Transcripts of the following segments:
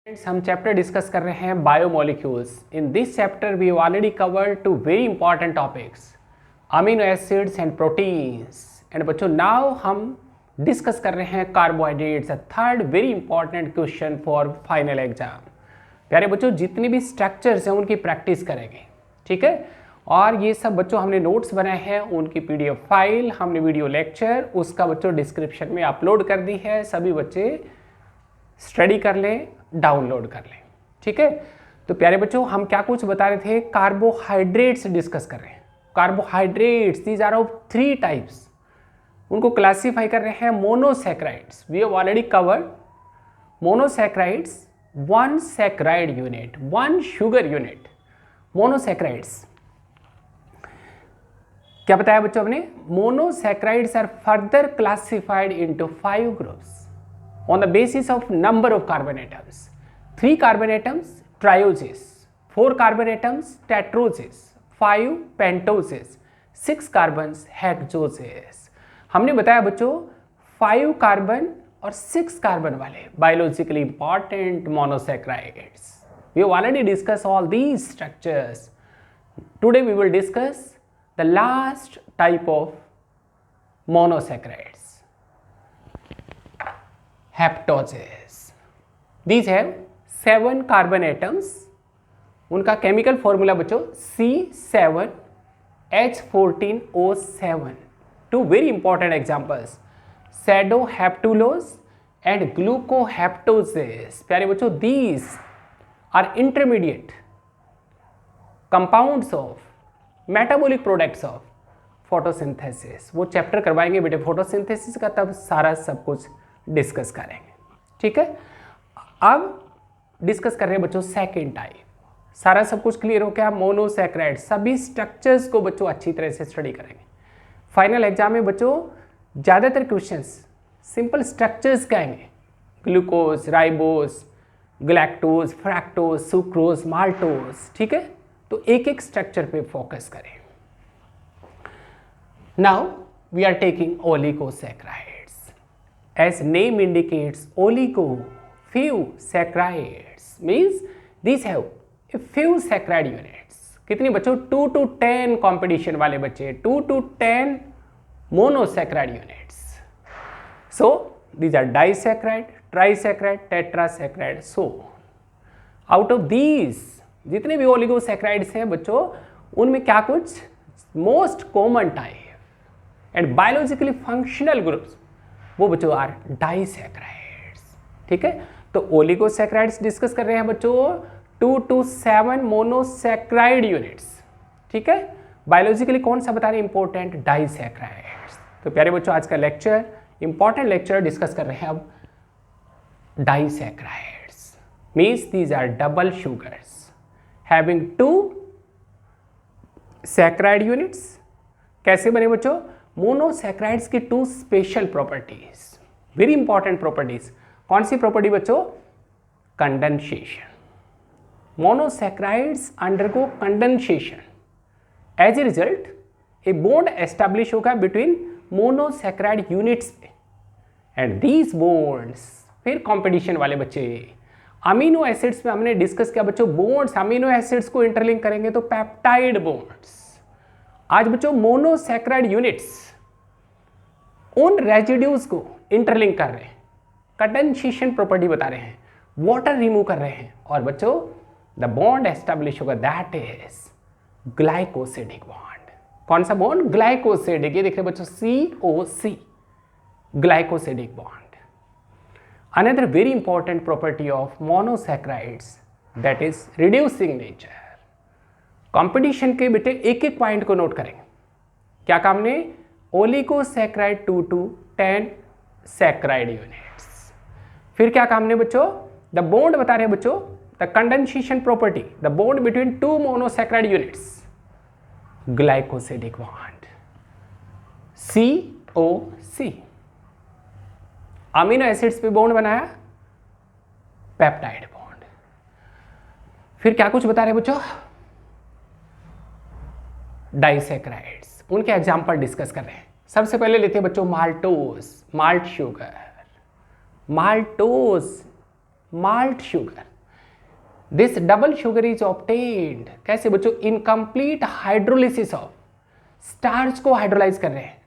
Friends, हम chapter discuss कर रहे हैं biomolecules. In this chapter we already covered two very important topics, amino acids and proteins. And बच्चों now हम discuss कर रहे हैं carbohydrates, a third very important question for final exam. प्यारे बच्चों, जितने भी स्ट्रक्चर्स हैं उनकी प्रैक्टिस करेंगे, ठीक है। और ये सब बच्चों हमने नोट्स बनाए हैं, उनकी पीडीएफ फाइल, हमने वीडियो लेक्चर उसका बच्चों डिस्क्रिप्शन में अपलोड कर दी है। सभी बच्चे स्टडी कर लें, डाउनलोड कर लें, ठीक है। तो प्यारे बच्चों, हम क्या कुछ बता रहे थे, कार्बोहाइड्रेट्स डिस्कस कर रहे हैं। Carbohydrates these are of 3 types, उनको क्लासिफाई कर रहे हैं। Monosaccharides we have already covered. Monosaccharides 1 saccharide unit, 1 sugar unit. Monosaccharides क्या बताया बच्चों हमने, monosaccharides are further classified into 5 groups on the basis of number of carbon atoms. 3 carbon atoms trioses, 4 carbon atoms tetroses, 5 pentoses, 6 carbons hexoses. हमने बताया बच्चों 5 carbon और 6 carbon वाले biologically important monosaccharides. We have already discussed all these structures. Today we will discuss the last type of monosaccharides, haptoses. These have 7 carbon atoms. उनका chemical formula बच्चों C7H14O7. 2 very important examples, pseudohaptulose and glucohaptoses. प्यारे बच्चों, these are intermediate compounds of metabolic products of photosynthesis. वो chapter करवाएंगे बेटे photosynthesis का, तब सारा सब कुछ डिस्कस करेंगे, ठीक है। अब डिस्कस कर रहे हैं बच्चों सेकेंड टाइप। सारा सब कुछ क्लियर हो गया। मोनोसैकराइड, सभी स्ट्रक्चर्स को बच्चों अच्छी तरह से स्टडी करेंगे। फाइनल एग्जाम में बच्चों ज़्यादातर क्वेश्चंस सिंपल स्ट्रक्चर्स के आएंगे, glucose, ribose, galactose, fructose, sucrose, maltose, ठीक है। तो एक एक स्ट्रक्चर पे फोकस करें। Now we are taking oligosaccharide. As name indicates, oligo, few saccharides means these have a few saccharide units. कितनी बच्चों, 2 to 10 कंपटीशन वाले बच्चे, 2 to 10 monosaccharide units. So these are disaccharide, trisaccharide, tetrasaccharide. So out of these जितने भी oligosaccharides हैं बच्चों, उनमें क्या कुछ most common type and biologically functional groups वो बच्चों आर डाइसैकराइड्स, ठीक है। तो ओलिगोसैकराइड्स डिस्कस कर रहे हैं बच्चों 2 to 7 मोनोसैकराइड यूनिट्स, ठीक है। बायोलॉजिकली कौन सा बता रहे हैं, इंपॉर्टेंट डाइसैकराइड्स। तो प्यारे बच्चों, आज का लेक्चर इंपॉर्टेंट लेक्चर डिस्कस कर रहे हैं अब disaccharides. Means these are double sugars having 2 saccharide units. कैसे बने बच्चों, मोनोसैकराइड्स की 2 special properties, very important properties. कौन सी प्रॉपर्टी बच्चों, condensation. Monosaccharides undergo condensation, as a result a bond establish होगा बिटवीन मोनोसैकराइड यूनिट्स पे, एंड दीज बॉन्ड्स फिर कंपटीशन वाले बच्चे अमीनो एसिड्स में हमने डिस्कस किया बच्चों, बॉन्ड्स अमीनो एसिड्स को इंटरलिंक करेंगे तो पेप्टाइड बॉन्ड्स। आज बच्चों मोनोसैकराइड यूनिट्स उन रेजिड्यूज को इंटरलिंक कर रहे हैं, कंडेंसेशन प्रॉपर्टी बता रहे हैं, वाटर रिमूव कर रहे हैं, और बच्चों द बॉन्ड एस्टैब्लिश होगा, दैट इज ग्लाइकोसिडिक बॉन्ड। कौन सा बॉन्ड, ग्लाइकोसिडिक। ये देख रहे बच्चों COC, glycosidic bond. Another very important property of monosaccharides that is reducing nature. Competition के बेटे एक एक पॉइंट को नोट करेंगे। क्या काम ने, ओलिगोसैकराइड 2 to 10 सैकराइड यूनिट्स। फिर क्या काम ने बच्चों, द बॉन्ड बता रहे हैं बच्चों, the condensation property, the bond between 2 monosaccharide units, glycosidic bond COC। Amino acids पे बॉन्ड बनाया, पेप्टाइड बॉन्ड। फिर क्या कुछ बता रहे हैं बच्चों, डाइसैकराइड्स, उनके एग्जाम्पल डिस्कस कर रहे हैं। सबसे पहले लेते हैं बच्चों maltose, malt sugar. Maltose malt sugar this double sugar is obtained कैसे बच्चों? इनकम्प्लीट हाइड्रोलिसिस ऑफ, स्टार्च को हाइड्रोलाइज कर रहे हैं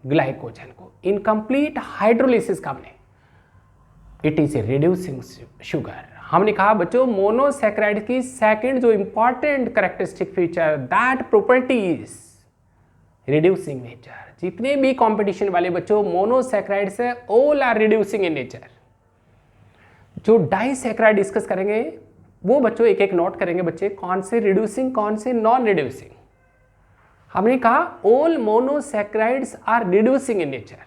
ग्लाइकोजन को, इनकम्प्लीट हाइड्रोलिसिस का हमने, it is a reducing sugar. हमने कहा बच्चों मोनोसैकेराइड की सेकंड जो important characteristic feature that property is reducing nature. जितने भी कंपटीशन वाले बच्चों मोनोसैकेराइड से all are reducing in nature. जो डाइसैकेराइड डिस्कस करेंगे वो बच्चों एक एक नोट करेंगे बच्चे, कौन से रिड्यूसिंग कौन से नॉन रिड्यूसिंग। हमने कहा all monosaccharides are reducing in nature.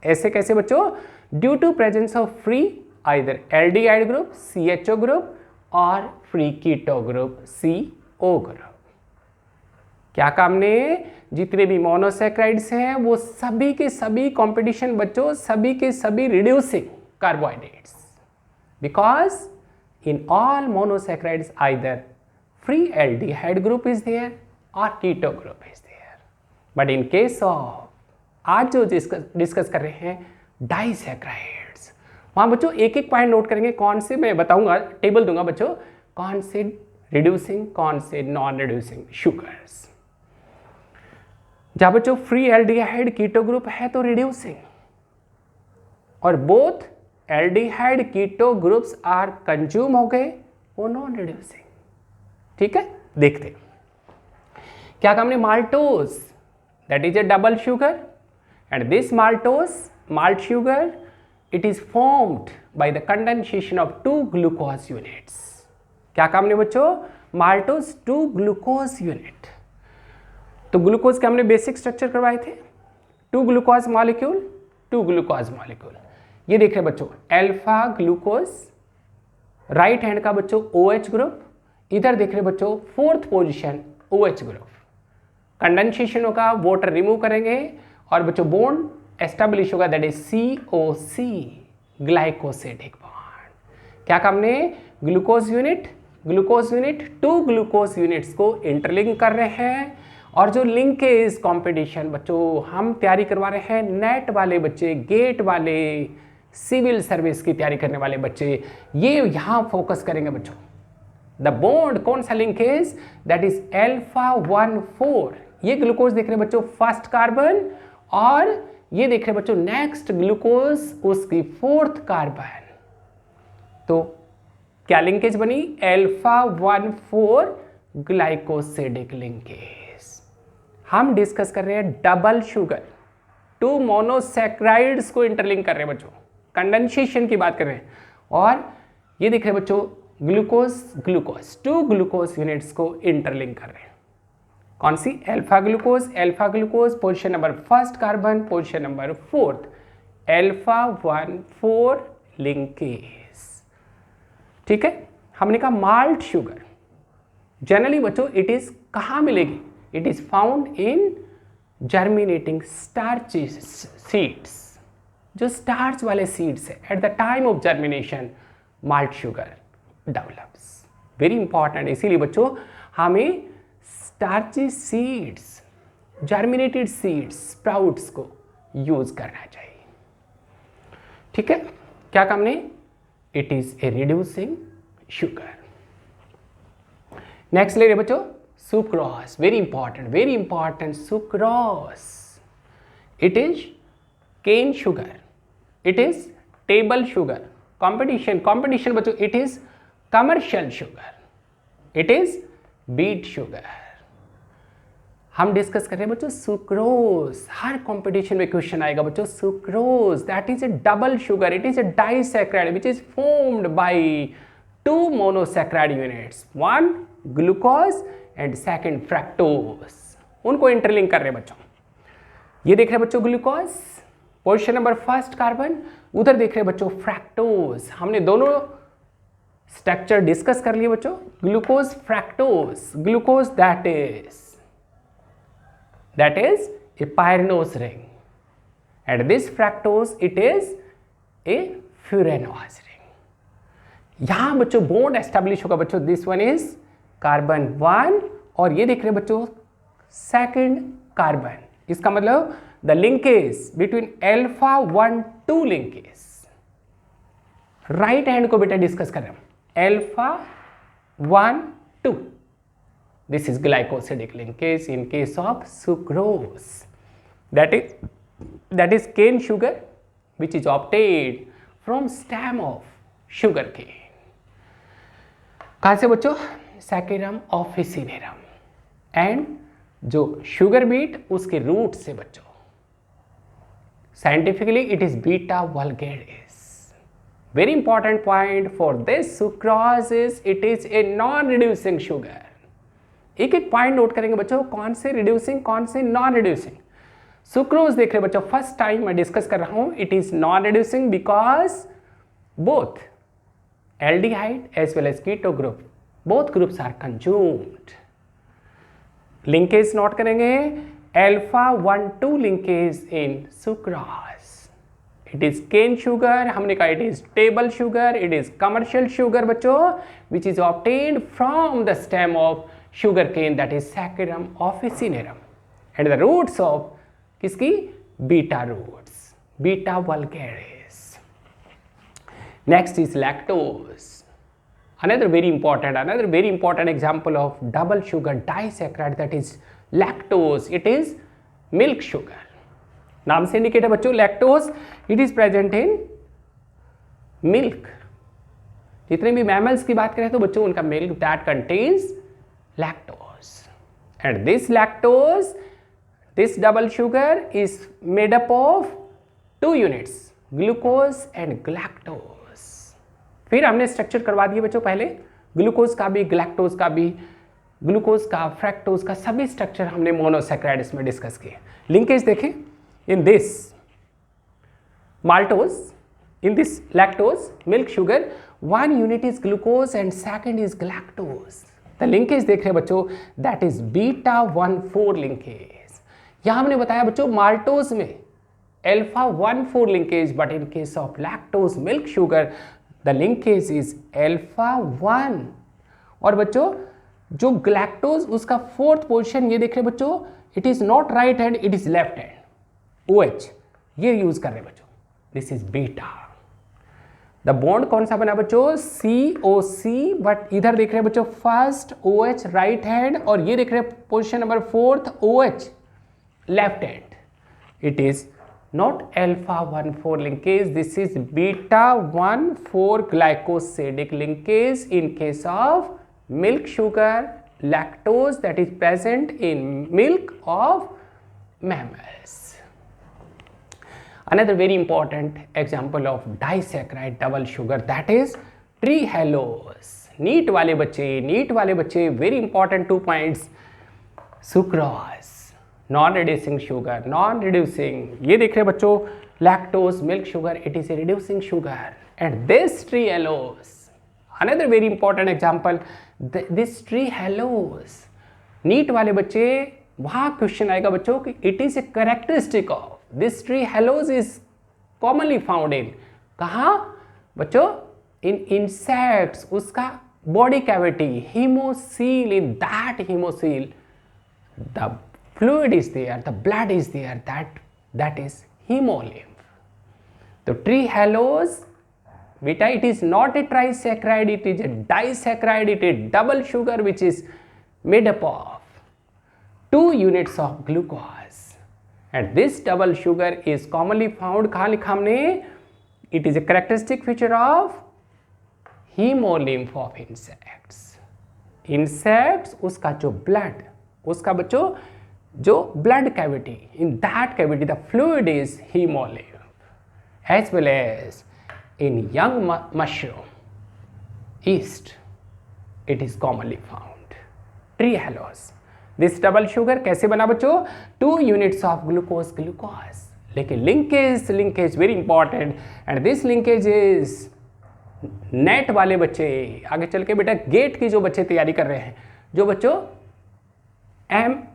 ऐसे कैसे बच्चों? Due to presence of free either aldehyde group CHO group और free keto group CO group. क्या काम ने? जितने भी मोनोसैकेराइड्स हैं वो सभी के सभी कंपटीशन बच्चों सभी के सभी reducing carbohydrates, because in all monosaccharides either free aldehyde group is there और keto group is there. But in case of आज जो डिस्कस कर रहे हैं डाइसैकेराइड्स, वहां बच्चों एक एक पॉइंट नोट करेंगे, कौन से मैं बताऊंगा, टेबल दूंगा बच्चों, कौन से रिड्यूसिंग कौन से नॉन रिड्यूसिंग शुगर्स। जहां बच्चों फ्री एल्डिहाइड कीटो ग्रुप है तो रिड्यूसिंग, और both aldehyde keto groups are consume हो गए वो नॉन रिड्यूसिंग। ठीक है, देखते क्या काम ने? Maltose that is a double sugar and this maltose malt sugar it is formed by the condensation of 2 glucose units। क्या काम ने बच्चों? Maltose 2 glucose unit. तो ग्लूकोज के हमने बेसिक स्ट्रक्चर करवाए थे, 2 ग्लूकोज मॉलिक्यूल 2 ग्लूकोज मॉलिक्यूल। ये देख रहे बच्चों अल्फा ग्लूकोज, राइट हैंड का बच्चों OH ग्रुप, इधर देख रहे बच्चों fourth position OH group. Condensation होगा, वाटर रिमूव करेंगे और बच्चों बॉन्ड एस्टेब्लिश होगा that is COC glycosidic bond. क्या काम ने? ग्लूकोज यूनिट 2 ग्लूकोज यूनिट्स को इंटरलिंक कर रहे हैं, और जो लिंकेज कंपटीशन बच्चों हम तैयारी करवा रहे हैं नेट वाले बच्चे, गेट वाले, सिविल सर्विस की तैयारी करने वाले बच्चे, ये यहां फोकस करेंगे बच्चों। द बॉन्ड कौन सा लिंकेज? That is α1,4। ये ग्लूकोज देख रहे बच्चों फर्स्ट कार्बन, और ये देख रहे बच्चों नेक्स्ट ग्लूकोज उसकी फोर्थ कार्बन। तो क्या लिंकेज बनी? α1,4 ग्लाइकोसिडिक लिंकेज। हम डिस्कस कर रहे हैं डबल शुगर, 2 मोनोसैकेराइड्स को इंटरलिंक कर रहे हैं बच्चों, कंडेंसेशन की बात कर रहे हैं, और ये देख रहे बच्चों ग्लूकोज 2 ग्लूकोज यूनिट्स को इंटरलिंक कर रहे हैं। कौन सी? Alpha glucose position number first carbon, position number fourth, α1,4 linkage. ठीक है, हमने कहा माल्ट शुगर जनरली बच्चों इट इज कहां मिलेगी? It is found in germinating starch seeds. जो स्टार्च वाले सीड्स है at the time of germination malt sugar develops. Very important, इसीलिए बच्चों हमें starchy seeds, germinated seeds, sprouts को यूज करना चाहिए। ठीक है, क्या काम ने? It is a reducing sugar. Next ले रहे बच्चों sucrose, very important sucrose. It is cane sugar, it is table sugar. Competition बच्चों it is commercial sugar, it is beet sugar. हम डिस्कस कर रहे हैं बच्चों सुक्रोज। हर कंपटीशन में क्वेश्चन आएगा बच्चों sucrose that is a double sugar, it is a disaccharide which is formed by 2 monosaccharide units, 1 glucose and second fructose. उनको इंटरलिंक कर रहे हैं बच्चों। ये देख रहे हैं बच्चों glucose position number first carbon, उधर देख रहे हैं बच्चों फ्रैक्टोज। हमने दोनों स्ट्रक्चर डिस्कस कर लिए बच्चों। Glucose fructose, glucose that is a pyranose ring and this fructose it is a furanose ring। यहां बच्चों बॉन्ड एस्टेब्लिश होगा बच्चों, दिस वन इज कार्बन 1 और ये देख रहे हैं बच्चों सेकंड कार्बन। इसका मतलब the linkage between α1,2 linkage. Right hand को बेटा डिस्कस कर रहे हैं। alpha 1 2. This is glycosidic linkage in case of sucrose. That is cane sugar which is obtained from stem of sugarcane. कहाँ से बच्चों? सैकेरम ऑफिसिनेरम एंड जो शुगर बीट उसके रूट से बच्चों. Scientifically it is beta vulgaris. Very important point for this sucrose is it is a non-reducing sugar. एक एक point note करेंगे बच्चों, कौन से रिड्यूसिंग कौन से नॉन रिड्यूसिंग. सुक्रोज देख रहे बच्चों, फर्स्ट टाइम मैं डिस्कस कर रहा हूं. It is non reducing because both aldehyde as well as keto group, both groups are consumed. Linkage note करेंगे, alpha 1,2 linkage in sucrose. It is cane sugar, हमने कहा it is table sugar, it is commercial sugar बच्चों, which is obtained from the stem of sugarcane, that is Saccharum officinarum, and the roots of किसकी? Beta roots, Beta vulgaris. Next is lactose. Another very important example of double sugar disaccharide, that is lactose. It is milk sugar. नाम से indicate है बच्चों lactose. It is present in milk. जितने भी mammals की बात करें तो बच्चों उनका milk that contains lactose. And this lactose, this double sugar is made up of 2 units, glucose and galactose. फिर हमने स्ट्रक्चर करवा दिए बच्चों पहले, ग्लूकोज का भी, गैलेक्टोज का भी, ग्लूकोज का, फ्रैक्टोज का, सभी स्ट्रक्चर हमने मोनोसैकेराइड्स में डिस्कस किए. लिंकेज देखें, in this maltose, in this lactose milk sugar, 1 unit is glucose and second is galactose. The linkage देख रहे हैं बच्चों, दैट इज बीटा 1,4 लिंकेज. यहां हमने बताया बच्चों माल्टोज में alpha 1,4 linkage, but in case of lactose milk sugar the linkage is alpha 1. और बच्चों जो गैलेक्टोज उसका 4th पोजीशन ये देख रहे बच्चों, it is not right hand, it is left hand, OH ये यूज कर रहे बच्चों. This is beta. The bond कौन सा बना बच्चों? COC, बट इधर देख रहे बच्चों फर्स्ट OH राइट हैंड, और ये देख रहे position number 4th OH left hand. It is not alpha 1,4 linkage, this is beta 1,4 glycosidic linkage in case of milk sugar, lactose that is present in milk of mammals. Another very important example of disaccharide double sugar, that is trehalose. NEET वाले बच्चे very important 2 points. Sucrose non reducing sugar, non reducing. ये देख रहे बच्चों lactose milk sugar, it is a reducing sugar. And this trehalose, another very important example, this trehalose. NEET वाले बच्चे वहां question आएगा बच्चों कि it is a characteristic of this trehalose is commonly found in, कहाँ बच्चों? In insects. उसका body cavity haemocoel, in that haemocoel the fluid is there, the blood is there, that is hemolymph. So trehalose beta, it is not a trisaccharide, it is a disaccharide, it is double sugar which is made up of 2 units of glucose, and this double sugar is commonly found, कहाँ लिखा हमने? It is a characteristic feature of hemolymph of insects. Insects उसका जो blood, उसका बच्चों जो blood cavity, in that cavity the fluid is hemolymph, as well as in young mushroom yeast it is commonly found. Trehalose. This double sugar कैसे बना बच्चों? 2 units of glucose. लेकिन linkage very important, and this linkage is net वाले बच्चे आगे चल के बेटा गेट की जो बच्चे तैयारी कर रहे हैं, जो बच्चों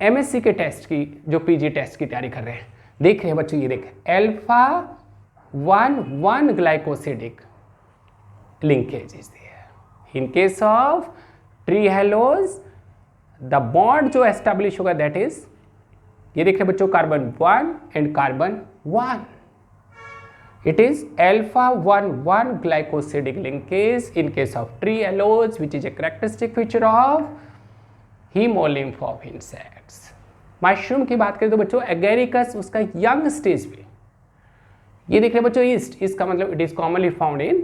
MSc के टेस्ट की, जो PG टेस्ट की तैयारी कर रहे हैं, देख रहे हैं बच्चों, ये देख alpha 1,1 glycosidic linkage is there. In case of trehalose the bond जो एस्टैब्लिश होगा दैट इज, ये देख रहे हैं बच्चों carbon 1 and carbon 1. It is alpha 1,1 glycosidic linkage in case of tree aloes, which is a characteristic feature of hemolymph of insects. Mushroom की बात करें तो बच्चों एगेरिकस उसका यंग स्टेज पे, ये देख रहे हैं बच्चों ईस्ट, इसका मतलब it is commonly found in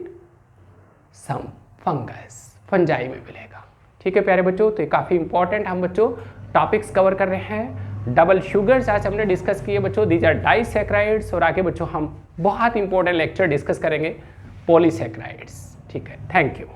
some fungus, fungi में मिलेगा। ठीक है प्यारे बच्चों, तो ये काफ़ी इंपॉर्टेंट हम बच्चों टॉपिक्स कवर कर रहे हैं। डबल शुगर्स आज हमने डिस्कस किए बच्चों, दीज आर डाइसैकेराइड्स, और आगे बच्चों हम बहुत इंपॉर्टेंट लेक्चर डिस्कस करेंगे पॉलीसैकेराइड्स। ठीक है, थैंक यू।